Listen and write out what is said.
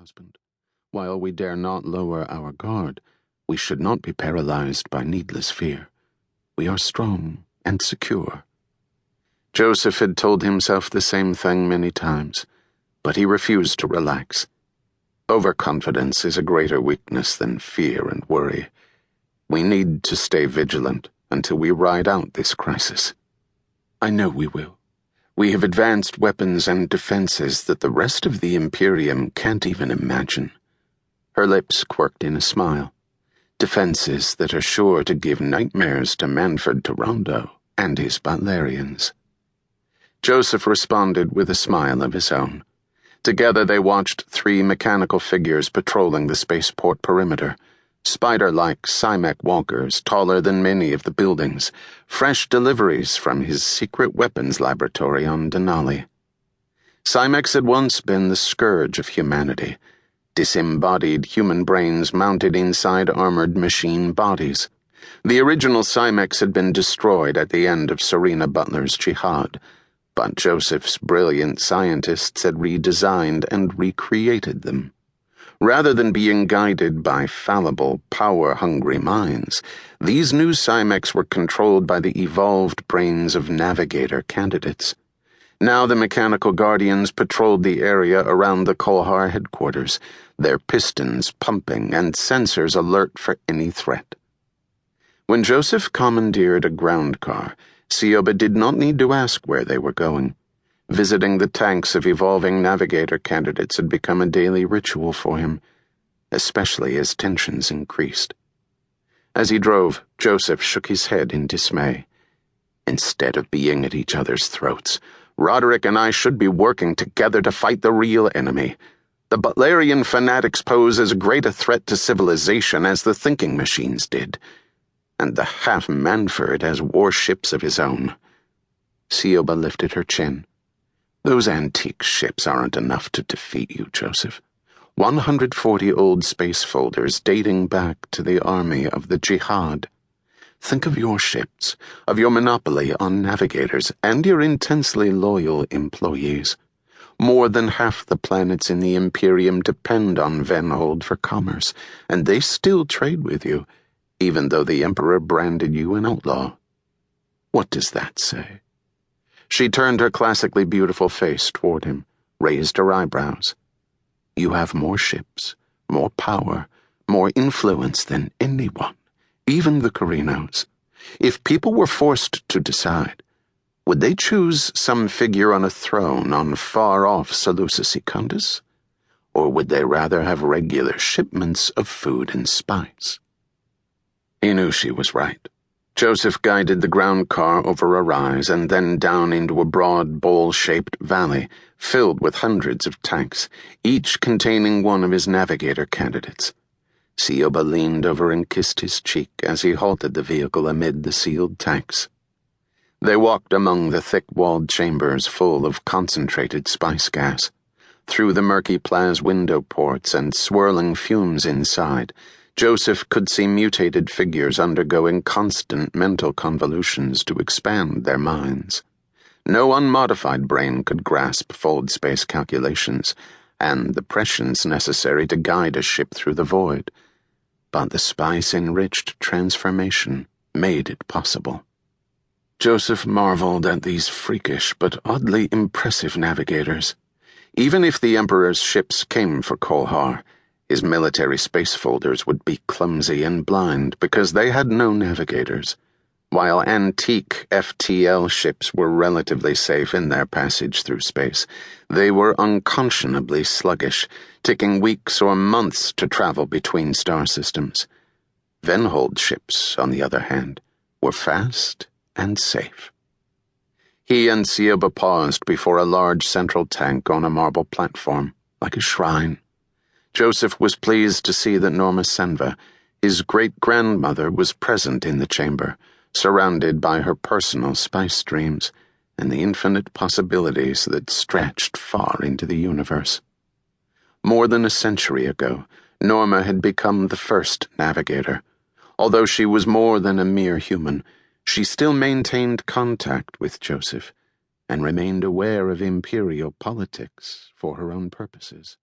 husband. While we dare not lower our guard, we should not be paralyzed by needless fear. We are strong and secure. Joseph had told himself the same thing many times, but he refused to relax. Overconfidence is a greater weakness than fear and worry. We need to stay vigilant until we ride out this crisis. I know we will. We have advanced weapons and defenses that the rest of the Imperium can't even imagine. Her lips quirked in a smile. Defenses that are sure to give nightmares to Manfred Toronto and his Butlerians. Joseph responded with a smile of his own. Together they watched 3 mechanical figures patrolling the spaceport perimeter, spider-like Cymac walkers taller than many of the buildings, fresh deliveries from his secret weapons laboratory on Denali. Cymacs had once been the scourge of humanity, disembodied human brains mounted inside armored machine bodies. The original Cymacs had been destroyed at the end of Serena Butler's jihad, but Joseph's brilliant scientists had redesigned and recreated them. Rather than being guided by fallible, power-hungry minds, these new Cymacs were controlled by the evolved brains of Navigator candidates. Now the mechanical guardians patrolled the area around the Kolhar headquarters, their pistons pumping and sensors alert for any threat. When Joseph commandeered a ground car, Sioba did not need to ask where they were going. Visiting the tanks of evolving Navigator candidates had become a daily ritual for him, especially as tensions increased. As he drove, Joseph shook his head in dismay. Instead of being at each other's throats, Roderick and I should be working together to fight the real enemy. The Butlerian fanatics pose as great a threat to civilization as the thinking machines did, and the half-Manfred has warships of his own. Sioba lifted her chin. Those antique ships aren't enough to defeat you, Joseph. 140 old space folders dating back to the army of the Jihad. Think of your ships, of your monopoly on navigators, and your intensely loyal employees. More than half the planets in the Imperium depend on Venhold for commerce, and they still trade with you, even though the Emperor branded you an outlaw. What does that say? She turned her classically beautiful face toward him, raised her eyebrows. You have more ships, more power, more influence than anyone, even the Carinos. If people were forced to decide, would they choose some figure on a throne on far-off Seleucia Secundus? Or would they rather have regular shipments of food and spice? He knew she was right. Joseph guided the ground car over a rise and then down into a broad, bowl-shaped valley filled with hundreds of tanks, each containing one of his Navigator candidates. Sioba leaned over and kissed his cheek as he halted the vehicle amid the sealed tanks. They walked among the thick-walled chambers full of concentrated spice gas, through the murky Plaz window ports and swirling fumes inside. Joseph could see mutated figures undergoing constant mental convolutions to expand their minds. No unmodified brain could grasp fold space calculations and the prescience necessary to guide a ship through the void, but the spice-enriched transformation made it possible. Joseph marveled at these freakish but oddly impressive navigators. Even if the Emperor's ships came for Kolhar, his military space folders would be clumsy and blind because they had no navigators, while antique FTL ships were relatively safe in their passage through space. They were unconscionably sluggish, taking weeks or months to travel between star systems. Venhold ships, on the other hand, were fast and safe. He and Sioba paused before a large central tank on a marble platform, like a shrine. Joseph was pleased to see that Norma Senva, his great-grandmother, was present in the chamber, surrounded by her personal spice streams and the infinite possibilities that stretched far into the universe. More than a century ago, Norma had become the first navigator. Although she was more than a mere human, she still maintained contact with Joseph and remained aware of imperial politics for her own purposes.